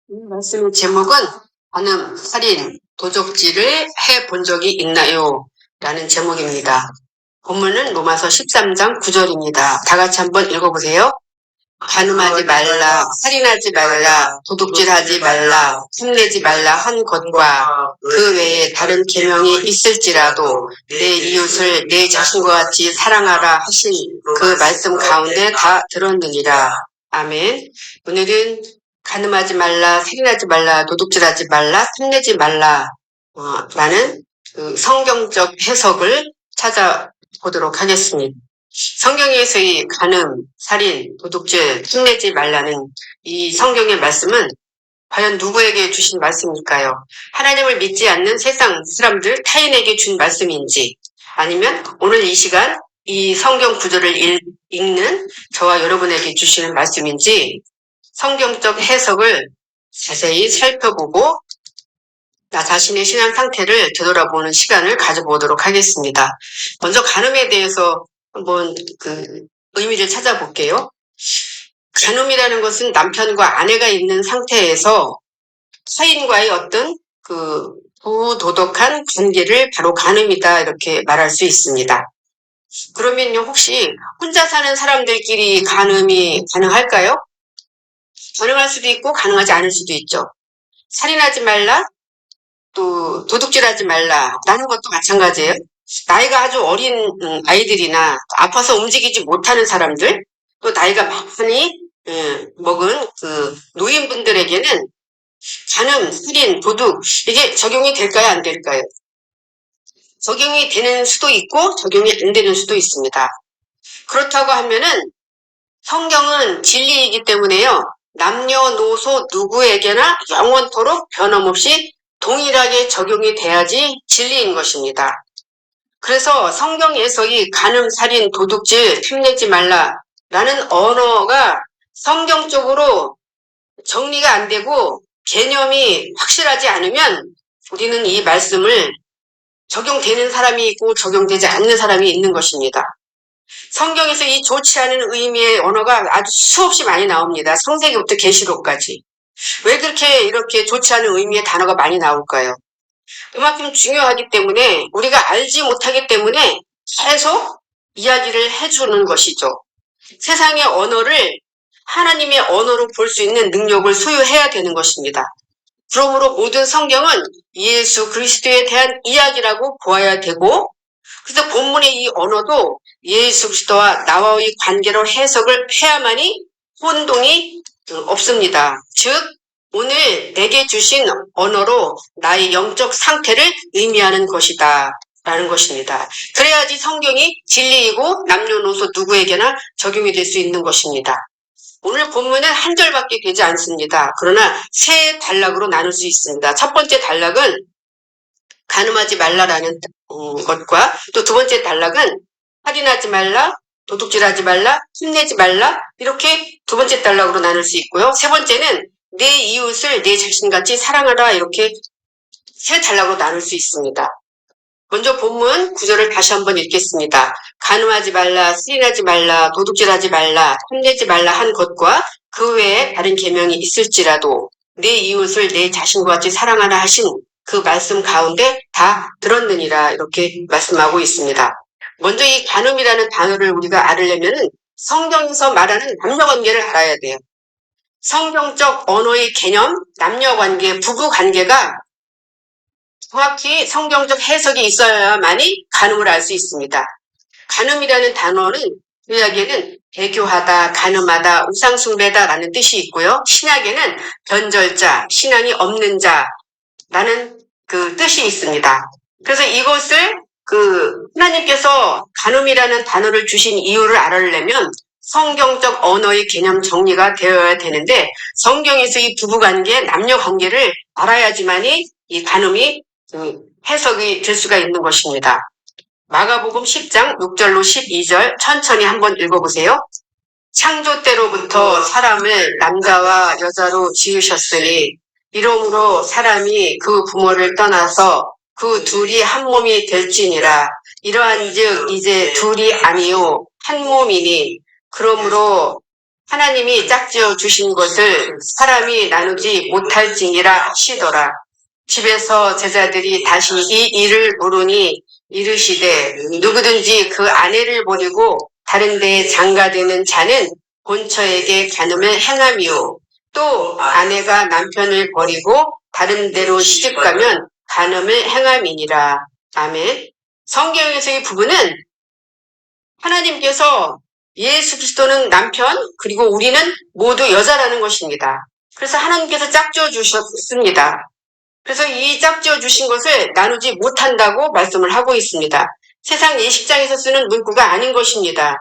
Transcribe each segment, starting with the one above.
말씀의 제목은 간음, 살인, 도적질을 해본 적이 있나요? 라는 제목입니다. 본문은 로마서 13장 9절입니다. 다 같이 한번 읽어보세요. 간음하지 말라, 살인하지 말라, 도둑질하지 말라, 흉내지 말라 한 것과 그 외에 다른 계명이 있을지라도 내 이웃을 내 자신과 같이 사랑하라 하신 그 말씀 가운데 다 들었느니라. 아멘. 오늘은 간음하지 말라, 살인하지 말라, 도둑질하지 말라, 흉내지 말라 라는 그 성경적 해석을 찾아보도록 하겠습니다. 성경에서의 간음, 살인, 도둑질, 흉내지 말라는 이 성경의 말씀은 과연 누구에게 주신 말씀일까요? 하나님을 믿지 않는 세상 사람들, 타인에게 준 말씀인지, 아니면 오늘 이 시간 이 성경 구절을 읽는 저와 여러분에게 주시는 말씀인지 성경적 해석을 자세히 살펴보고 나 자신의 신앙 상태를 되돌아보는 시간을 가져보도록 하겠습니다. 먼저 간음에 대해서 한번 그 의미를 찾아볼게요. 간음이라는 것은 남편과 아내가 있는 상태에서 타인과의 어떤 그 부도덕한 관계를 바로 간음이다 이렇게 말할 수 있습니다. 그러면요, 혹시 혼자 사는 사람들끼리 간음이 가능할까요? 가능할 수도 있고 가능하지 않을 수도 있죠. 살인하지 말라, 또 도둑질하지 말라라는 것도 마찬가지예요. 나이가 아주 어린 아이들이나 아파서 움직이지 못하는 사람들, 또 나이가 많이 먹은 그 노인분들에게는 간음, 살인, 도둑 이게 적용이 될까요, 안 될까요? 적용이 되는 수도 있고 적용이 안 되는 수도 있습니다. 그렇다고 하면은 성경은 진리이기 때문에요. 남녀노소 누구에게나 영원토록 변함없이 동일하게 적용이 돼야지 진리인 것입니다. 그래서 성경에서의 간음, 살인, 도둑질, 흉내지 말라라는 언어가 성경적으로 정리가 안 되고 개념이 확실하지 않으면 우리는 이 말씀을 적용되는 사람이 있고 적용되지 않는 사람이 있는 것입니다. 성경에서 이 좋지 않은 의미의 언어가 아주 수없이 많이 나옵니다. 창세기부터 계시록까지. 왜 그렇게 이렇게 좋지 않은 의미의 단어가 많이 나올까요? 그만큼 중요하기 때문에 우리가 알지 못하기 때문에 계속 이야기를 해주는 것이죠. 세상의 언어를 하나님의 언어로 볼 수 있는 능력을 소유해야 되는 것입니다. 그러므로 모든 성경은 예수 그리스도에 대한 이야기라고 보아야 되고, 그래서 본문의 이 언어도 예수 그리스도와 나와의 관계로 해석을 해야만이 혼동이 없습니다. 즉 오늘 내게 주신 언어로 나의 영적 상태를 의미하는 것이다 라는 것입니다. 그래야지 성경이 진리이고 남녀노소 누구에게나 적용이 될 수 있는 것입니다. 오늘 본문은 한 절밖에 되지 않습니다. 그러나 세 단락으로 나눌 수 있습니다. 첫 번째 단락은 간음하지 말라라는 것과 또 두 번째 단락은 살인하지 말라, 도둑질하지 말라, 흉내지 말라 이렇게 두 번째 단락으로 나눌 수 있고요. 세 번째는 내 이웃을 내 자신같이 사랑하라 이렇게 세 단락으로 나눌 수 있습니다. 먼저 본문 구절을 다시 한번 읽겠습니다. 간음하지 말라, 살인하지 말라, 도둑질하지 말라, 흉내지 말라 한 것과 그 외에 다른 계명이 있을지라도 내 이웃을 내 자신과 같이 사랑하라 하신 그 말씀 가운데 다 들었느니라 이렇게 말씀하고 있습니다. 먼저 이 간음이라는 단어를 우리가 알으려면 성경에서 말하는 남녀관계를 알아야 돼요. 성경적 언어의 개념, 남녀관계, 부부관계가 정확히 성경적 해석이 있어야만이 간음을 알 수 있습니다. 간음이라는 단어는 구약에는 배교하다, 간음하다, 우상숭배다라는 뜻이 있고요. 신약에는 변절자, 신앙이 없는 자라는 그 뜻이 있습니다. 그래서 이것을 하나님께서 간음이라는 단어를 주신 이유를 알아내려면 성경적 언어의 개념 정리가 되어야 되는데 성경에서 이 부부관계, 남녀관계를 알아야지만이 이 간음이 해석이 될 수가 있는 것입니다. 마가복음 10장 6절로 12절 천천히 한번 읽어보세요. 창조 때로부터 사람을 남자와 여자로 지으셨으니 이러므로 사람이 그 부모를 떠나서 그 둘이 한 몸이 될지니라. 이러한즉 이제 둘이 아니요 한 몸이니 그러므로 하나님이 짝지어 주신 것을 사람이 나누지 못할지니라 하시더라. 집에서 제자들이 다시 이 일을 물으니 이르시되 누구든지 그 아내를 버리고 다른 데에 장가드는 자는 본처에게 간음을 행함이요. 또 아내가 남편을 버리고 다른 데로 시집가면 간음을 행함이니라. 아멘. 성경에서 이 부분은 하나님께서 예수 그리스도는 남편 그리고 우리는 모두 여자라는 것입니다. 그래서 하나님께서 짝지어 주셨습니다. 그래서 이 짝지어 주신 것을 나누지 못한다고 말씀을 하고 있습니다. 세상 예식장에서 쓰는 문구가 아닌 것입니다.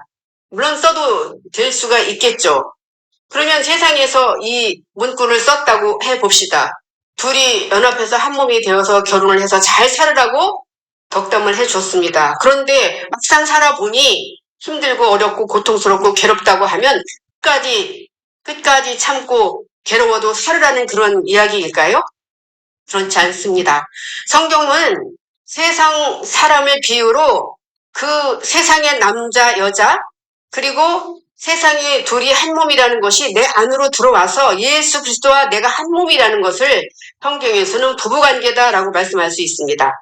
물론 써도 될 수가 있겠죠. 그러면 세상에서 이 문구를 썼다고 해봅시다. 둘이 연합해서 한 몸이 되어서 결혼을 해서 잘 살으라고 덕담을 해줬습니다. 그런데 막상 살아보니 힘들고 어렵고 고통스럽고 괴롭다고 하면 끝까지 참고 괴로워도 살으라는 그런 이야기일까요? 그렇지 않습니다. 성경은 세상 사람의 비유로 그 세상의 남자, 여자, 그리고 세상의 둘이 한 몸이라는 것이 내 안으로 들어와서 예수 그리스도와 내가 한 몸이라는 것을 성경에서는 부부관계다라고 말씀할 수 있습니다.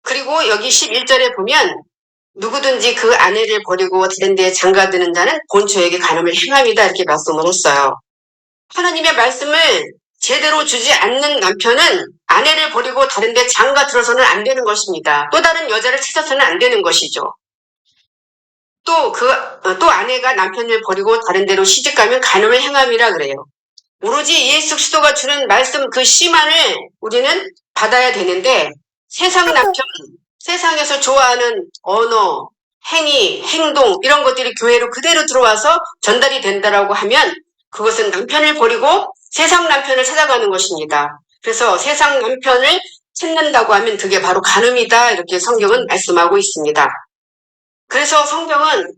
그리고 여기 11절에 보면 누구든지 그 아내를 버리고 다른 데에 장가드는 자는 본처에게 간음을 행함이다 이렇게 말씀을 했어요. 하나님의 말씀을 제대로 주지 않는 남편은 아내를 버리고 다른 데 장가들어서는 안 되는 것입니다. 또 다른 여자를 찾아서는 안 되는 것이죠. 또 아내가 남편을 버리고 다른 데로 시집가면 간음을 행함이라 그래요. 오로지 예수 그리스도가 주는 말씀 그 씨만을 우리는 받아야 되는데 세상 남편, 세상에서 좋아하는 언어, 행위, 행동 이런 것들이 교회로 그대로 들어와서 전달이 된다라고 하면 그것은 남편을 버리고 세상 남편을 찾아가는 것입니다. 그래서 세상 남편을 찾는다고 하면 그게 바로 간음이다 이렇게 성경은 말씀하고 있습니다. 그래서 성경은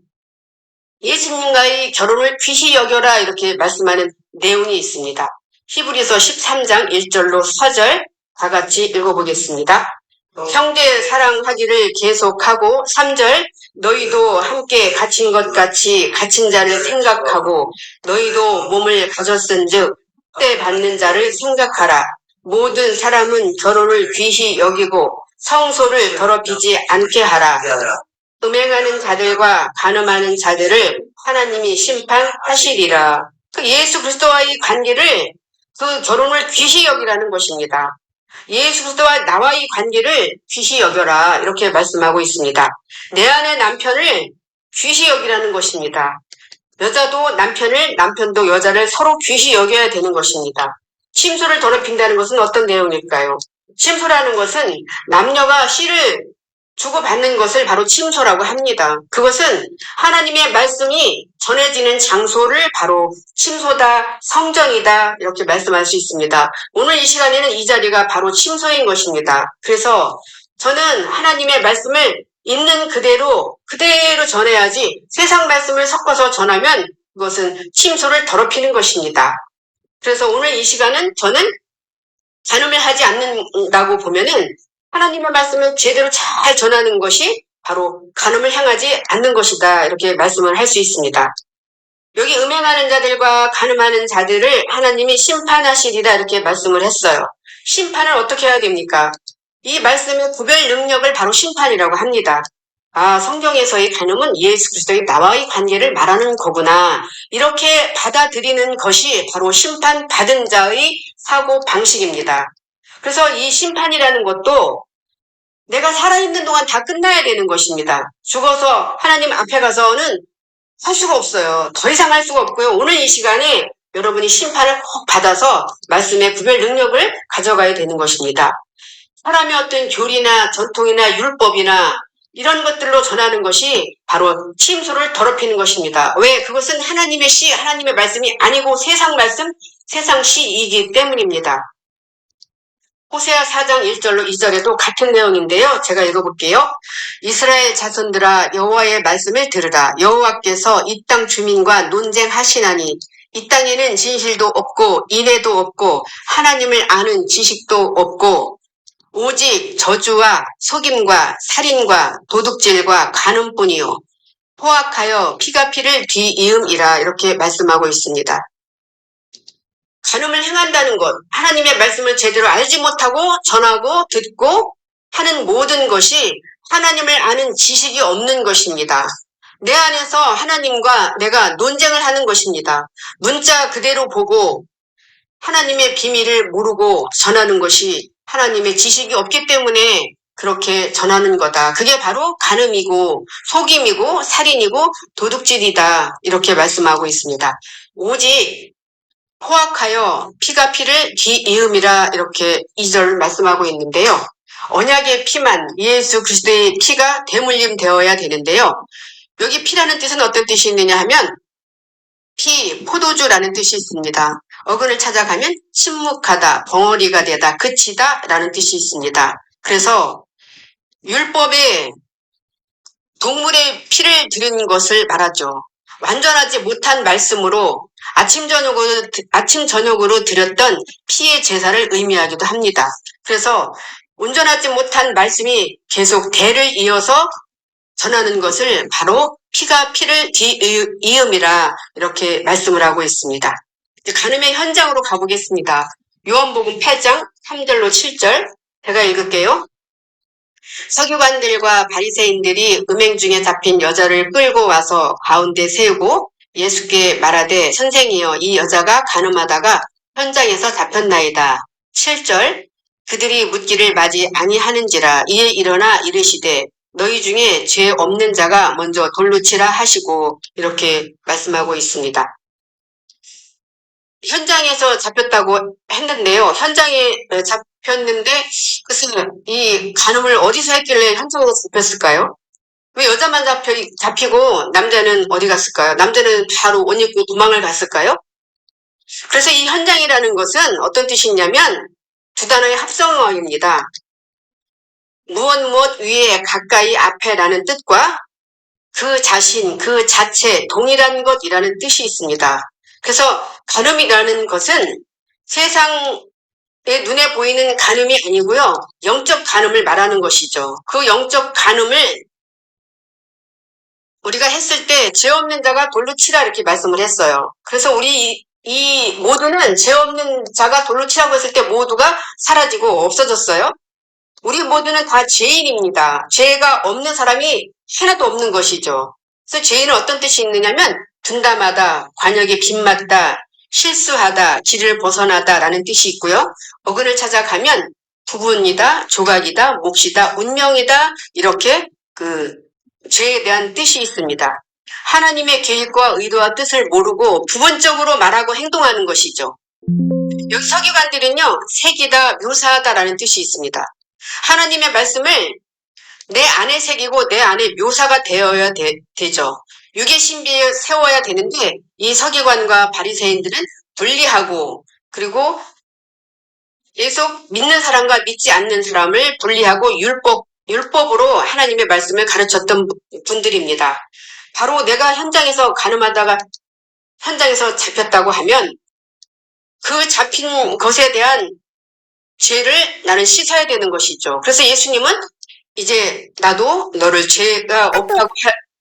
예수님과의 결혼을 귀히 여겨라 이렇게 말씀하는 내용이 있습니다. 히브리서 13장 1절로 4절 다 같이 읽어보겠습니다. 형제 사랑하기를 계속하고 3절 너희도 함께 갇힌 것 같이 갇힌 자를 생각하고 너희도 몸을 가졌은즉 때 받는 자를 생각하라. 모든 사람은 결혼을 귀히 여기고 성소를 더럽히지 않게 하라. 음행하는 자들과 간음하는 자들을 하나님이 심판하시리라. 그 예수 그리스도와의 관계를 그 결혼을 귀히 여기라는 것입니다. 예수 그리스도와 나와의 관계를 귀히 여겨라 이렇게 말씀하고 있습니다. 내 안의 남편을 귀히 여기라는 것입니다. 여자도 남편을 남편도 여자를 서로 귀히 여겨야 되는 것입니다. 침소를 더럽힌다는 것은 어떤 내용일까요? 침소라는 것은 남녀가 씨를 주고받는 것을 바로 침소라고 합니다. 그것은 하나님의 말씀이 전해지는 장소를 바로 침소다, 성전이다 이렇게 말씀할 수 있습니다. 오늘 이 시간에는 이 자리가 바로 침소인 것입니다. 그래서 저는 하나님의 말씀을 있는 그대로 전해야지 세상 말씀을 섞어서 전하면 그것은 침소를 더럽히는 것입니다. 그래서 오늘 이 시간은 저는 간음을 하지 않는다고 보면은 하나님의 말씀을 제대로 잘 전하는 것이 바로 간음을 향하지 않는 것이다 이렇게 말씀을 할 수 있습니다. 여기 음행하는 자들과 간음하는 자들을 하나님이 심판하시리라 이렇게 말씀을 했어요. 심판을 어떻게 해야 됩니까? 이 말씀의 구별 능력을 바로 심판이라고 합니다. 아, 성경에서의 간음은 예수 그리스도의 나와의 관계를 말하는 거구나. 이렇게 받아들이는 것이 바로 심판받은 자의 사고 방식입니다. 그래서 이 심판이라는 것도 내가 살아있는 동안 다 끝나야 되는 것입니다. 죽어서 하나님 앞에 가서는 할 수가 없어요. 더 이상 할 수가 없고요. 오늘 이 시간에 여러분이 심판을 꼭 받아서 말씀의 구별 능력을 가져가야 되는 것입니다. 사람의 어떤 교리나 전통이나 율법이나 이런 것들로 전하는 것이 바로 침소를 더럽히는 것입니다. 왜? 그것은 하나님의 시, 하나님의 말씀이 아니고 세상 말씀, 세상 시이기 때문입니다. 호세아 4장 1절로 2절에도 같은 내용인데요. 제가 읽어볼게요. 이스라엘 자손들아 여호와의 말씀을 들으라. 여호와께서 이 땅 주민과 논쟁하시나니 이 땅에는 진실도 없고 인애도 없고 하나님을 아는 지식도 없고 오직 저주와 속임과 살인과 도둑질과 간음뿐이요. 포악하여 피가 피를 뒤이음이라 이렇게 말씀하고 있습니다. 간음을 행한다는 것, 하나님의 말씀을 제대로 알지 못하고 전하고 듣고 하는 모든 것이 하나님을 아는 지식이 없는 것입니다. 내 안에서 하나님과 내가 논쟁을 하는 것입니다. 문자 그대로 보고 하나님의 비밀을 모르고 전하는 것이 하나님의 지식이 없기 때문에 그렇게 전하는 거다. 그게 바로 간음이고 속임이고 살인이고 도둑질이다. 이렇게 말씀하고 있습니다. 오직 포악하여 피가 피를 뒤이음이라 이렇게 2절 말씀하고 있는데요. 언약의 피만 예수 그리스도의 피가 대물림 되어야 되는데요. 여기 피라는 뜻은 어떤 뜻이 있느냐 하면 피, 포도주라는 뜻이 있습니다. 어근을 찾아가면 침묵하다, 벙어리가 되다, 그치다 라는 뜻이 있습니다. 그래서 율법에 동물의 피를 들인 것을 말하죠. 완전하지 못한 말씀으로 아침 저녁으로 드렸던 피의 제사를 의미하기도 합니다. 그래서 온전하지 못한 말씀이 계속 대를 이어서 전하는 것을 바로 피가 피를 뒤이음이라 이렇게 말씀을 하고 있습니다. 간음의 현장으로 가보겠습니다. 요한복음 8장 3절로 7절 제가 읽을게요. 서기관들과 바리새인들이 음행 중에 잡힌 여자를 끌고 와서 가운데 세우고 예수께 말하되 선생이여 이 여자가 간음하다가 현장에서 잡혔나이다. 7절 그들이 묻기를 마지 아니하는지라 이에 일어나 이르시되 너희 중에 죄 없는 자가 먼저 돌로 치라 하시고 이렇게 말씀하고 있습니다. 현장에서 잡혔다고 했는데요. 현장에 잡혔는데 그것은 이 간음을 어디서 했길래 현장에서 잡혔을까요? 왜 여자만 잡히고 남자는 어디 갔을까요? 남자는 바로 옷 입고 도망을 갔을까요? 그래서 이 현장이라는 것은 어떤 뜻이 있냐면 두 단어의 합성어입니다. 무엇 위에 가까이 앞에라는 뜻과 그 자신, 그 자체, 동일한 것이라는 뜻이 있습니다. 그래서 간음이라는 것은 세상의 눈에 보이는 간음이 아니고요. 영적 간음을 말하는 것이죠. 그 영적 간음을 우리가 했을 때 죄 없는 자가 돌로 치라 이렇게 말씀을 했어요. 그래서 우리 이 모두는 죄 없는 자가 돌로 치라고 했을 때 모두가 사라지고 없어졌어요. 우리 모두는 다 죄인입니다. 죄가 없는 사람이 하나도 없는 것이죠. 그래서 죄인은 어떤 뜻이 있느냐면 둔담하다, 관역에 빗맞다, 실수하다, 길을 벗어나다 라는 뜻이 있고요. 어근을 찾아가면 부분이다, 조각이다, 몫이다, 운명이다 이렇게 그 죄에 대한 뜻이 있습니다. 하나님의 계획과 의도와 뜻을 모르고 부분적으로 말하고 행동하는 것이죠. 여기 서기관들은요. 새기다, 묘사하다라는 뜻이 있습니다. 하나님의 말씀을 내 안에 새기고 내 안에 묘사가 되어야 되죠. 육의 신비에 세워야 되는데 이 서기관과 바리새인들은 분리하고 그리고 계속 믿는 사람과 믿지 않는 사람을 분리하고 율법으로 하나님의 말씀을 가르쳤던 분들입니다. 바로 내가 현장에서 간음하다가 현장에서 잡혔다고 하면 그 잡힌 것에 대한 죄를 나는 씻어야 되는 것이죠. 그래서 예수님은 이제 나도 너를 죄가 없다고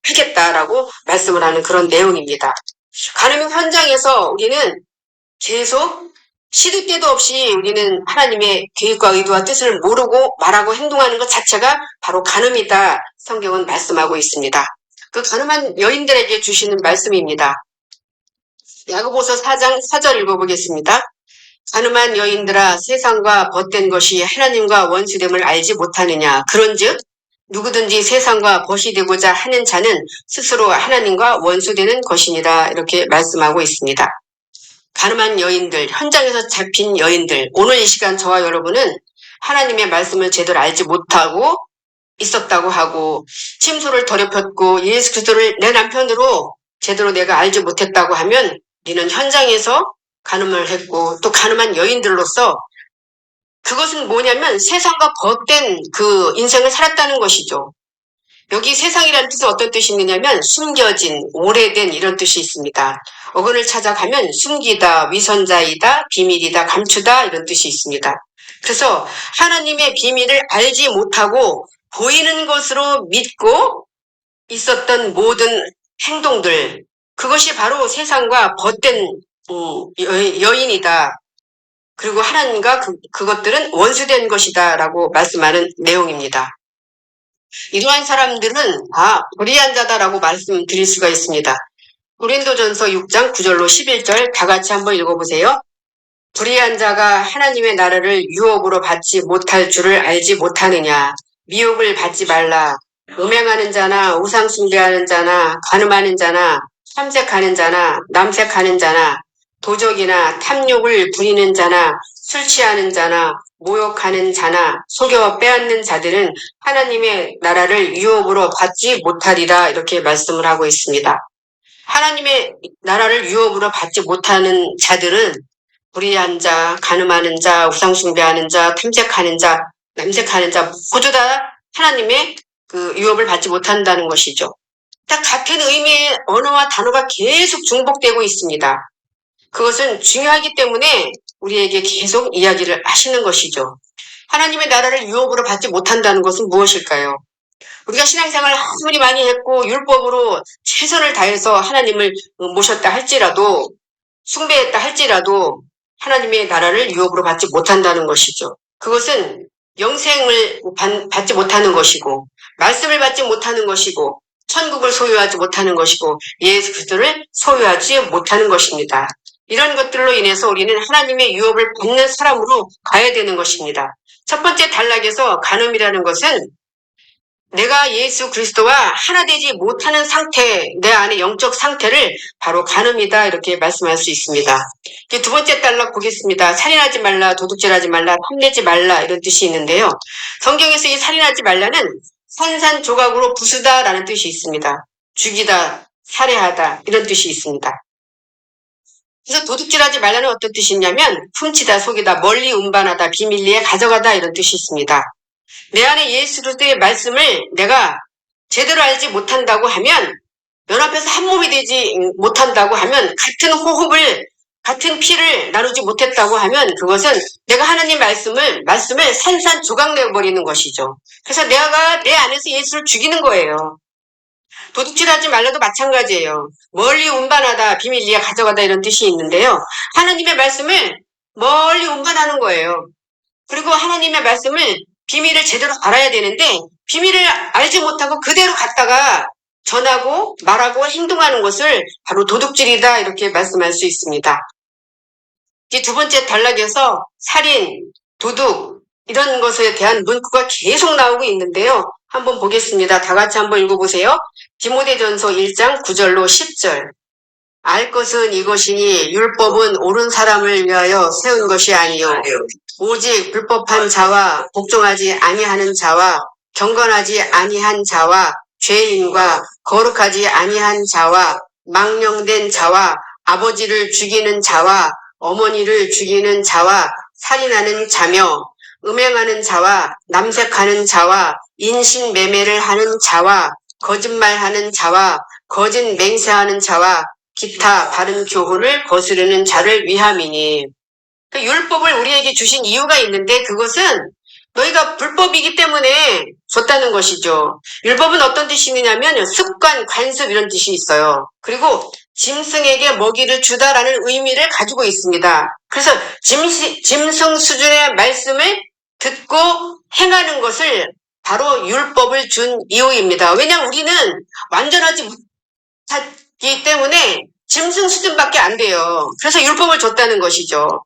하겠다라고 말씀을 하는 그런 내용입니다. 간음 현장에서 우리는 계속 시도 때도 없이 우리는 하나님의 계획과 의도와 뜻을 모르고 말하고 행동하는 것 자체가 바로 간음이다. 성경은 말씀하고 있습니다. 그 간음한 여인들에게 주시는 말씀입니다. 야고보서 4장 4절 읽어보겠습니다. 간음한 여인들아 세상과 벗된 것이 하나님과 원수됨을 알지 못하느냐. 그런즉 누구든지 세상과 벗이 되고자 하는 자는 스스로 하나님과 원수되는 것이니라. 이렇게 말씀하고 있습니다. 간음한 여인들, 현장에서 잡힌 여인들, 오늘 이 시간 저와 여러분은 하나님의 말씀을 제대로 알지 못하고 있었다고 하고 침소를 더럽혔고 예수 그리스도를 내 남편으로 제대로 내가 알지 못했다고 하면 우리는 현장에서 간음을 했고 또 간음한 여인들로서 그것은 뭐냐면 세상과 벗된 그 인생을 살았다는 것이죠. 여기 세상이라는 뜻은 어떤 뜻이 있느냐면 숨겨진, 오래된 이런 뜻이 있습니다. 어근을 찾아가면 숨기다, 위선자이다, 비밀이다, 감추다 이런 뜻이 있습니다. 그래서 하나님의 비밀을 알지 못하고 보이는 것으로 믿고 있었던 모든 행동들, 그것이 바로 세상과 벗된 여인이다. 그리고 하나님과 그것들은 원수된 것이다 라고 말씀하는 내용입니다. 이러한 사람들은 다 불의한 자다라고 말씀드릴 수가 있습니다. 고린도전서 6장 9절로 11절 다 같이 한번 읽어보세요. 불의한 자가 하나님의 나라를 유업으로 받지 못할 줄을 알지 못하느냐. 미혹을 받지 말라. 음행하는 자나 우상 숭배하는 자나 간음하는 자나 탐색하는 자나 남색하는 자나 도적이나 탐욕을 부리는 자나 술 취하는 자나 모욕하는 자나 속여 빼앗는 자들은 하나님의 나라를 유업으로 받지 못하리라 이렇게 말씀을 하고 있습니다. 하나님의 나라를 유업으로 받지 못하는 자들은 불의한 자, 간음하는 자, 우상 숭배하는 자, 탐색하는 자, 남색하는 자 모두 다 하나님의 그 유업을 받지 못한다는 것이죠. 딱 같은 의미의 언어와 단어가 계속 중복되고 있습니다. 그것은 중요하기 때문에 우리에게 계속 이야기를 하시는 것이죠. 하나님의 나라를 유업으로 받지 못한다는 것은 무엇일까요? 우리가 신앙생활을 아무리 많이 했고 율법으로 최선을 다해서 하나님을 모셨다 할지라도 숭배했다 할지라도 하나님의 나라를 유업으로 받지 못한다는 것이죠. 그것은 영생을 받지 못하는 것이고 말씀을 받지 못하는 것이고 천국을 소유하지 못하는 것이고 예수 그리스도를 소유하지 못하는 것입니다. 이런 것들로 인해서 우리는 하나님의 유업을 받는 사람으로 가야 되는 것입니다. 첫 번째 단락에서 간음이라는 것은 내가 예수 그리스도와 하나 되지 못하는 상태, 내 안의 영적 상태를 바로 간음이다 이렇게 말씀할 수 있습니다. 두 번째 단락 보겠습니다. 살인하지 말라, 도둑질하지 말라, 탐내지 말라 이런 뜻이 있는데요. 성경에서 이 살인하지 말라는 산산조각으로 부수다라는 뜻이 있습니다. 죽이다, 살해하다 이런 뜻이 있습니다. 그래서 도둑질하지 말라는 어떤 뜻이 있냐면 훔치다, 속이다, 멀리 운반하다, 비밀리에 가져가다 이런 뜻이 있습니다. 내 안에 예수 그리스도의 말씀을 내가 제대로 알지 못한다고 하면 연합해서 한 몸이 되지 못한다고 하면 같은 호흡을 같은 피를 나누지 못했다고 하면 그것은 내가 하나님 말씀을 산산조각 내버리는 것이죠. 그래서 내가 내 안에서 예수를 죽이는 거예요. 도둑질하지 말라도 마찬가지예요. 멀리 운반하다, 비밀리에 가져가다 이런 뜻이 있는데요. 하나님의 말씀을 멀리 운반하는 거예요. 그리고 하나님의 말씀을 비밀을 제대로 알아야 되는데 비밀을 알지 못하고 그대로 갖다가 전하고 말하고 행동하는 것을 바로 도둑질이다 이렇게 말씀할 수 있습니다. 이 두 번째 단락에서 살인, 도둑 이런 것에 대한 문구가 계속 나오고 있는데요. 한번 보겠습니다. 다 같이 한번 읽어보세요. 디모데전서 1장 9절로 10절. 알 것은 이것이니 율법은 옳은 사람을 위하여 세운 것이 아니요 오직 불법한 자와 복종하지 아니하는 자와 경건하지 아니한 자와 죄인과 거룩하지 아니한 자와 망령된 자와 아버지를 죽이는 자와 어머니를 죽이는 자와 살인하는 자며 음행하는 자와 남색하는 자와 인신매매를 하는 자와 거짓말하는 자와 거짓 맹세하는 자와 기타 바른 교훈을 거스르는 자를 위함이니. 율법을 우리에게 주신 이유가 있는데 그것은 너희가 불법이기 때문에 줬다는 것이죠. 율법은 어떤 뜻이 있느냐면 습관, 관습 이런 뜻이 있어요. 그리고 짐승에게 먹이를 주다라는 의미를 가지고 있습니다. 그래서 짐승 수준의 말씀을 듣고 행하는 것을 바로 율법을 준 이유입니다. 왜냐하면 우리는 완전하지 못하기 때문에 짐승 수준밖에 안 돼요. 그래서 율법을 줬다는 것이죠.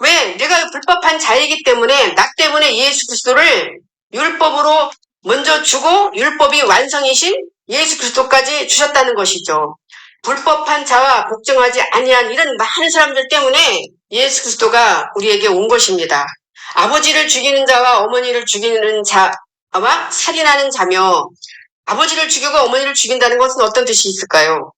왜? 내가 불법한 자이기 때문에 나 때문에 예수 그리스도를 율법으로 먼저 주고 율법이 완성이신 예수 그리스도까지 주셨다는 것이죠. 불법한 자와 복종하지 아니한 이런 많은 사람들 때문에 예수 그리스도가 우리에게 온 것입니다. 아버지를 죽이는 자와 어머니를 죽이는 자와 살인하는 자며 아버지를 죽이고 어머니를 죽인다는 것은 어떤 뜻이 있을까요?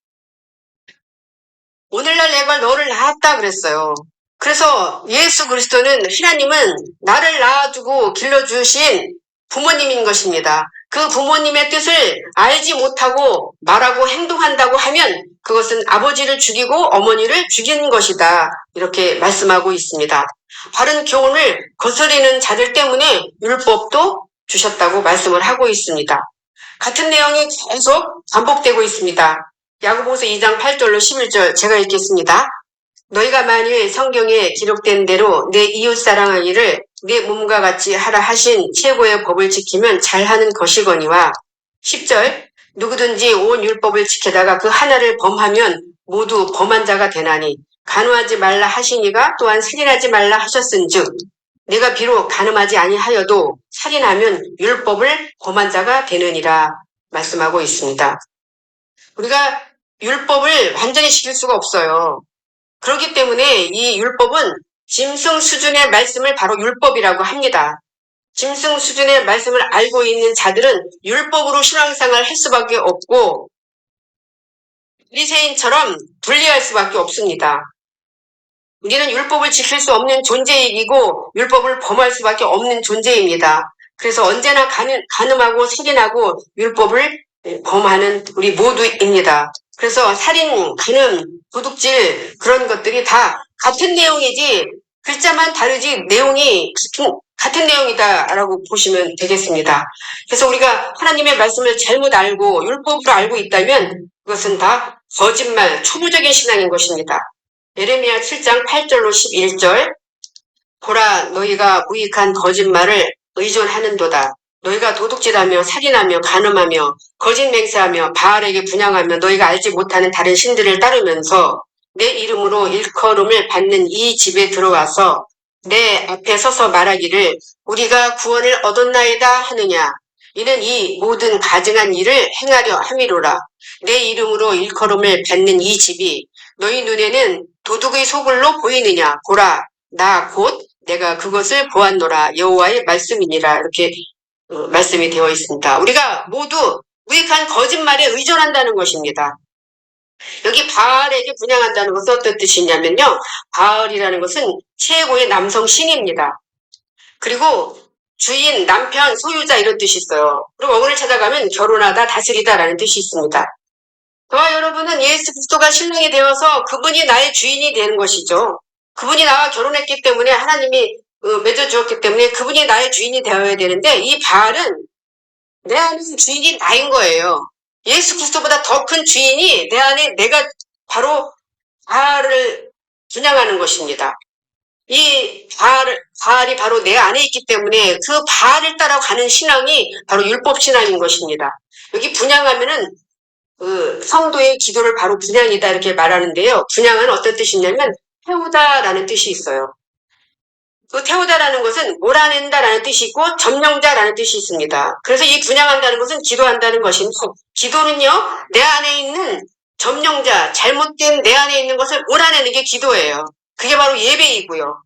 오늘날 내가 너를 낳았다 그랬어요. 그래서 예수 그리스도는 하나님은 나를 낳아주고 길러주신 부모님인 것입니다. 그 부모님의 뜻을 알지 못하고 말하고 행동한다고 하면 그것은 아버지를 죽이고 어머니를 죽인 것이다. 이렇게 말씀하고 있습니다. 바른 교훈을 거스르는 자들 때문에 율법도 주셨다고 말씀을 하고 있습니다. 같은 내용이 계속 반복되고 있습니다. 야고보서 2장 8절로 11절 제가 읽겠습니다. 너희가 만일 성경에 기록된 대로 내 이웃 사랑하기를 내 몸과 같이 하라 하신 최고의 법을 지키면 잘하는 것이거니와 10절 누구든지 온 율법을 지켜다가 그 하나를 범하면 모두 범한 자가 되나니 간음하지 말라 하시니가 또한 살인하지 말라 하셨은즉 내가 비록 간음하지 아니하여도 살인하면 율법을 범한 자가 되느니라 말씀하고 있습니다. 우리가 율법을 완전히 지킬 수가 없어요. 그렇기 때문에 이 율법은 짐승 수준의 말씀을 바로 율법이라고 합니다. 짐승 수준의 말씀을 알고 있는 자들은 율법으로 신앙생활을 할 수밖에 없고 바리새인처럼 분리할 수밖에 없습니다. 우리는 율법을 지킬 수 없는 존재이고 율법을 범할 수밖에 없는 존재입니다. 그래서 언제나 간음하고 살인하고 율법을 범하는 우리 모두입니다. 그래서 살인, 간음, 도둑질 그런 것들이 다 같은 내용이지 글자만 다르지 내용이 같은 내용이다라고 보시면 되겠습니다. 그래서 우리가 하나님의 말씀을 잘못 알고 율법으로 알고 있다면 그것은 다 거짓말, 초보적인 신앙인 것입니다. 예레미야 7장 8절로 11절 보라 너희가 무익한 거짓말을 의존하는도다. 너희가 도둑질하며 살인하며 간음하며 거짓 맹세하며 바알에게 분향하며 너희가 알지 못하는 다른 신들을 따르면서 내 이름으로 일컬음을 받는 이 집에 들어와서 내 앞에 서서 말하기를 우리가 구원을 얻었나이다 하느냐. 이는 이 모든 가증한 일을 행하려 함이로라. 내 이름으로 일컬음을 받는 이 집이 너희 눈에는 도둑의 소굴로 보이느냐. 보라 나 곧 내가 그것을 보았노라. 여호와의 말씀이니라. 이렇게 말씀이 되어 있습니다. 우리가 모두 무익한 거짓말에 의존한다는 것입니다. 여기 바알에게 분향한다는 것은 어떤 뜻이냐면요. 바알이라는 것은 최고의 남성 신입니다. 그리고 주인, 남편, 소유자 이런 뜻이 있어요. 그리고 어머니를 찾아가면 결혼하다, 다스리다 라는 뜻이 있습니다. 저와 여러분은 예수 그리스도가 신랑이 되어서 그분이 나의 주인이 되는 것이죠. 그분이 나와 결혼했기 때문에 하나님이 맺어주었기 때문에 그분이 나의 주인이 되어야 되는데 이 바알은 내 안에 주인이 나인 거예요. 예수 그리스도보다 더 큰 주인이 내 안에 내가 바로 바알을 분양하는 것입니다. 이 바알이 바로 내 안에 있기 때문에 그 바알을 따라가는 신앙이 바로 율법 신앙인 것입니다. 여기 분양하면은 성도의 기도를 바로 분양이다 이렇게 말하는데요. 분양은 어떤 뜻이냐면 태우다라는 뜻이 있어요. 그 태우다라는 것은 몰아낸다라는 뜻이 있고 점령자라는 뜻이 있습니다. 그래서 이 분양한다는 것은 기도한다는 것인데 기도는요. 내 안에 있는 점령자, 잘못된 내 안에 있는 것을 몰아내는 게 기도예요. 그게 바로 예배이고요.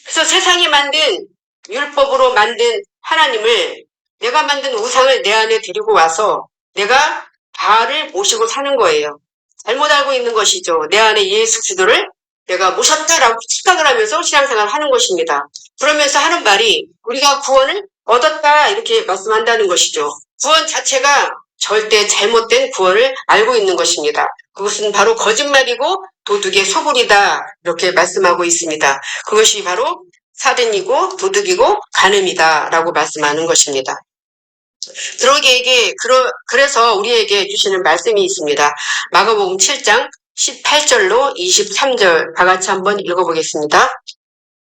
그래서 세상이 만든 율법으로 만든 하나님을 내가 만든 우상을 내 안에 데리고 와서 내가 바알을 모시고 사는 거예요. 잘못 알고 있는 것이죠. 내 안에 예수 그리스도를 내가 모셨다라고 착각을 하면서 신앙생활을 하는 것입니다. 그러면서 하는 말이 우리가 구원을 얻었다 이렇게 말씀한다는 것이죠. 구원 자체가 절대 잘못된 구원을 알고 있는 것입니다. 그것은 바로 거짓말이고 도둑의 소굴이다 이렇게 말씀하고 있습니다. 그것이 바로 살인이고 도둑이고 간음이다 라고 말씀하는 것입니다. 그래서 우리에게 주시는 말씀이 있습니다. 마가복음 7장 18절로 23절 다 같이 한번 읽어보겠습니다.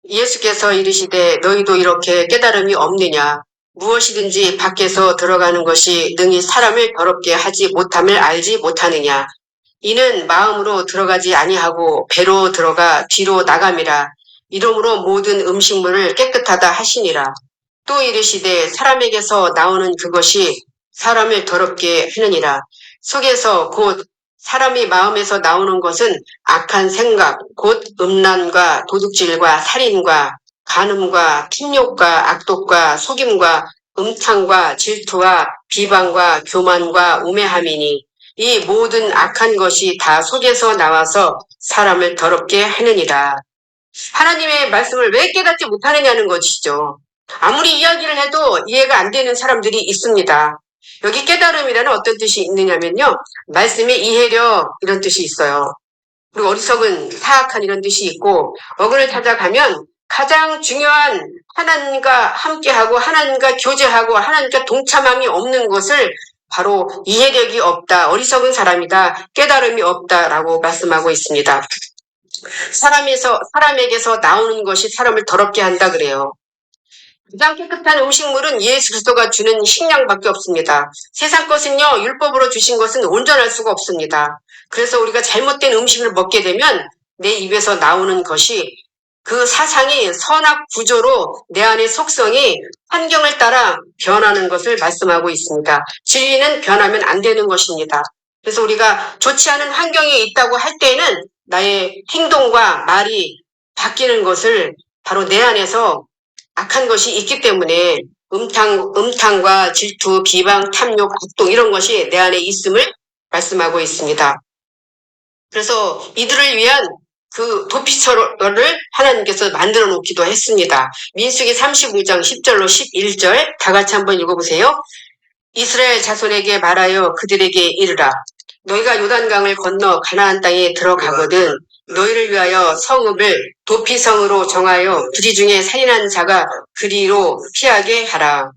예수께서 이르시되 너희도 이렇게 깨달음이 없느냐. 무엇이든지 밖에서 들어가는 것이 능히 사람을 더럽게 하지 못함을 알지 못하느냐. 이는 마음으로 들어가지 아니하고 배로 들어가 뒤로 나감이라. 이러므로 모든 음식물을 깨끗하다 하시니라. 또 이르시되 사람에게서 나오는 그것이 사람을 더럽게 하느니라. 속에서 곧 사람이 마음에서 나오는 것은 악한 생각, 곧 음란과 도둑질과 살인과 간음과 탐욕과 악독과 속임과 음탕과 질투와 비방과 교만과 우매함이니 이 모든 악한 것이 다 속에서 나와서 사람을 더럽게 하느니라. 하나님의 말씀을 왜 깨닫지 못하느냐는 것이죠. 아무리 이야기를 해도 이해가 안 되는 사람들이 있습니다. 여기 깨달음이라는 어떤 뜻이 있느냐면요. 말씀의 이해력 이런 뜻이 있어요. 그리고 어리석은 사악한 이런 뜻이 있고 어근을 찾아가면 가장 중요한 하나님과 함께하고 하나님과 교제하고 하나님과 동참함이 없는 것을 바로 이해력이 없다, 어리석은 사람이다, 깨달음이 없다라고 말씀하고 있습니다. 사람에게서 나오는 것이 사람을 더럽게 한다 그래요. 가장 깨끗한 음식물은 예수 그리스도가 주는 식량밖에 없습니다. 세상 것은요, 율법으로 주신 것은 온전할 수가 없습니다. 그래서 우리가 잘못된 음식을 먹게 되면 내 입에서 나오는 것이 그 사상이 선악 구조로 내 안의 속성이 환경을 따라 변하는 것을 말씀하고 있습니다. 진리는 변하면 안 되는 것입니다. 그래서 우리가 좋지 않은 환경에 있다고 할 때는 나의 행동과 말이 바뀌는 것을 바로 내 안에서 악한 것이 있기 때문에 음탕과 질투, 비방, 탐욕, 악동 이런 것이 내 안에 있음을 말씀하고 있습니다. 그래서 이들을 위한 그 도피처를 하나님께서 만들어 놓기도 했습니다. 민수기 35장 10절로 11절 다 같이 한번 읽어보세요. 이스라엘 자손에게 말하여 그들에게 이르라. 너희가 요단강을 건너 가나안 땅에 들어가거든 너희를 위하여 성읍을 도피성으로 정하여 그리 중에 살인한 자가 그리로 피하게 하라.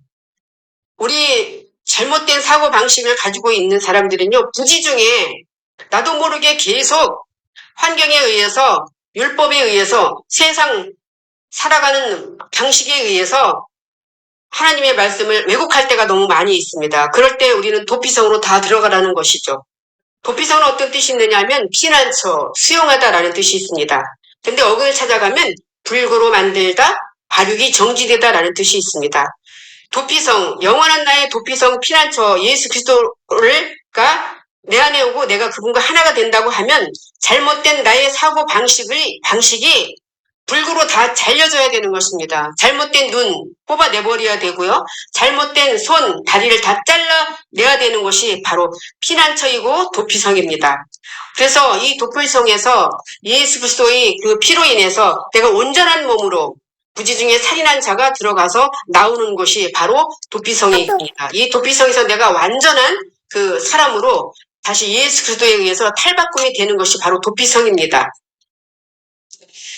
우리 잘못된 사고방식을 가지고 있는 사람들은요, 부지중에 나도 모르게 계속 환경에 의해서, 율법에 의해서, 세상 살아가는 방식에 의해서 하나님의 말씀을 왜곡할 때가 너무 많이 있습니다. 그럴 때 우리는 도피성으로 다 들어가라는 것이죠. 도피성은 어떤 뜻이 있느냐면 피난처, 수용하다라는 뜻이 있습니다. 근데 어근을 찾아가면 불구로 만들다, 발육이 정지되다라는 뜻이 있습니다. 도피성, 영원한 나의 도피성, 피난처, 예수 그리스도가 내 안에 오고 내가 그분과 하나가 된다고 하면 잘못된 나의 사고 방식이 불구로 다 잘려져야 되는 것입니다. 잘못된 눈 뽑아내버려야 되고요. 잘못된 손, 다리를 다 잘라내야 되는 것이 바로 피난처이고 도피성입니다. 그래서 이 도피성에서 예수 그리스도의 그 피로 인해서 내가 온전한 몸으로 부지중에 살인한 자가 들어가서 나오는 것이 바로 도피성입니다. 이 도피성에서 내가 완전한 그 사람으로 다시 예수 그리스도에 의해서 탈바꿈이 되는 것이 바로 도피성입니다.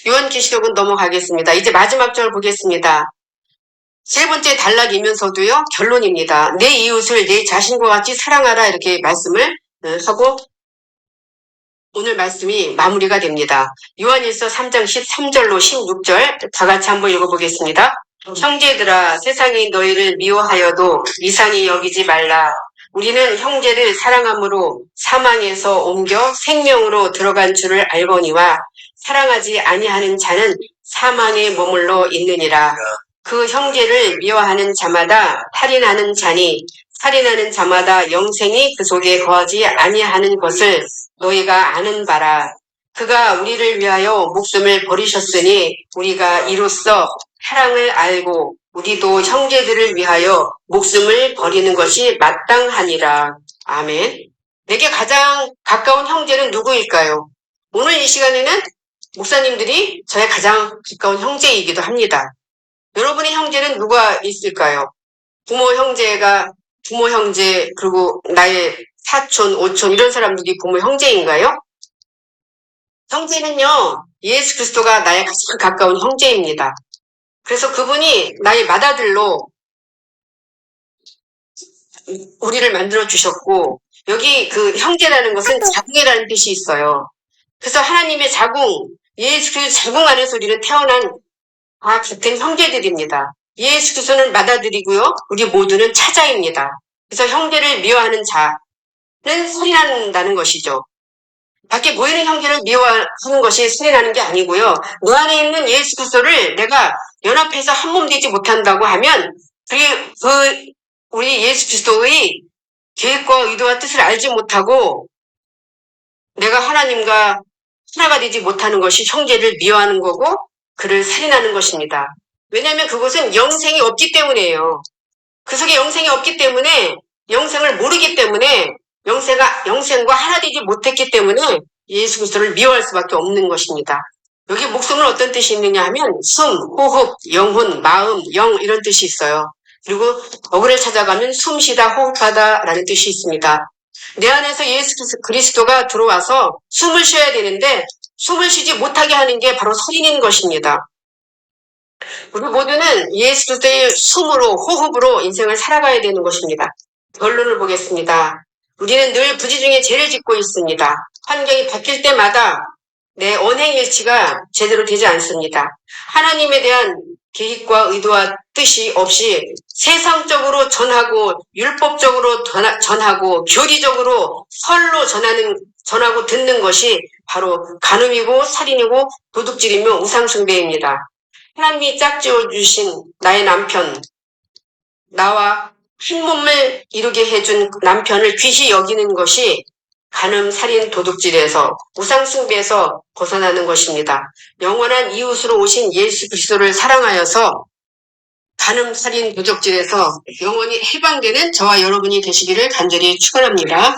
요한계시록은 넘어가겠습니다. 이제 마지막 절 보겠습니다. 세 번째 단락이면서도요, 결론입니다. 내 이웃을 내 자신과 같이 사랑하라 이렇게 말씀을 하고 오늘 말씀이 마무리가 됩니다. 요한일서 3장 13절로 16절 다 같이 한번 읽어보겠습니다. 형제들아 세상이 너희를 미워하여도 이상히 여기지 말라. 우리는 형제를 사랑함으로 사망에서 옮겨 생명으로 들어간 줄을 알거니와 사랑하지 아니하는 자는 사망에 머물러 있느니라. 그 형제를 미워하는 자마다 살인하는 자니 살인하는 자마다 영생이 그 속에 거하지 아니하는 것을 너희가 아는 바라. 그가 우리를 위하여 목숨을 버리셨으니 우리가 이로써 사랑을 알고 우리도 형제들을 위하여 목숨을 버리는 것이 마땅하니라. 아멘. 내게 가장 가까운 형제는 누구일까요? 오늘 이 시간에는 목사님들이 저의 가장 가까운 형제이기도 합니다. 여러분의 형제는 누가 있을까요? 부모 형제, 그리고 나의 사촌, 오촌 이런 사람들이 부모 형제인가요? 형제는요, 예수 그리스도가 나의 가장 가까운 형제입니다. 그래서 그분이 나의 맏아들로 우리를 만들어 주셨고 여기 그 형제라는 것은 자궁이라는 뜻이 있어요. 그래서 하나님의 자궁, 예수 그리스도 자궁 안에서 우리는 태어난 다 같은 형제들입니다. 예수 그리스도는 맏아들이고요. 우리 모두는 차자입니다. 그래서 형제를 미워하는 자는 살인한다는 것이죠. 밖에 보이는 형제를 미워하는 것이 살인하는 게 아니고요. 너 안에 있는 예수 그리스도를 내가 연합해서 한 몸 되지 못한다고 하면 우리 예수 그리스도의 계획과 의도와 뜻을 알지 못하고 내가 하나님과 하나가 되지 못하는 것이 형제를 미워하는 거고 그를 살인하는 것입니다. 왜냐하면 그것은 영생이 없기 때문이에요. 그 속에 영생이 없기 때문에 영생을 모르기 때문에 영생과 하나 되지 못했기 때문에 예수 그리스도를 미워할 수밖에 없는 것입니다. 여기 목숨은 어떤 뜻이 있느냐 하면 숨, 호흡, 영혼, 마음, 영 이런 뜻이 있어요. 그리고 어근을 찾아가면 숨쉬다, 호흡하다 라는 뜻이 있습니다. 내 안에서 예수 그리스도가 들어와서 숨을 쉬어야 되는데 숨을 쉬지 못하게 하는 게 바로 살인인 것입니다. 우리 모두는 예수 그리스도의 숨으로 호흡으로 인생을 살아가야 되는 것입니다. 결론을 보겠습니다. 우리는 늘 부지 중에 죄를 짓고 있습니다. 환경이 바뀔 때마다 내 언행 일치가 제대로 되지 않습니다. 하나님에 대한 계획과 의도와 뜻이 없이 세상적으로 전하고 율법적으로 전하고 교리적으로 설로 전하고 듣는 것이 바로 간음이고 살인이고 도둑질이며 우상숭배입니다. 하나님이 짝지어 주신 나의 남편, 나와 한 몸을 이루게 해준 남편을 귀히 여기는 것이 간음, 살인, 도둑질에서 우상숭배에서 벗어나는 것입니다. 영원한 이웃으로 오신 예수 그리스도를 사랑하여서 간음, 살인, 도둑질에서 영원히 해방되는 저와 여러분이 되시기를 간절히 축원합니다.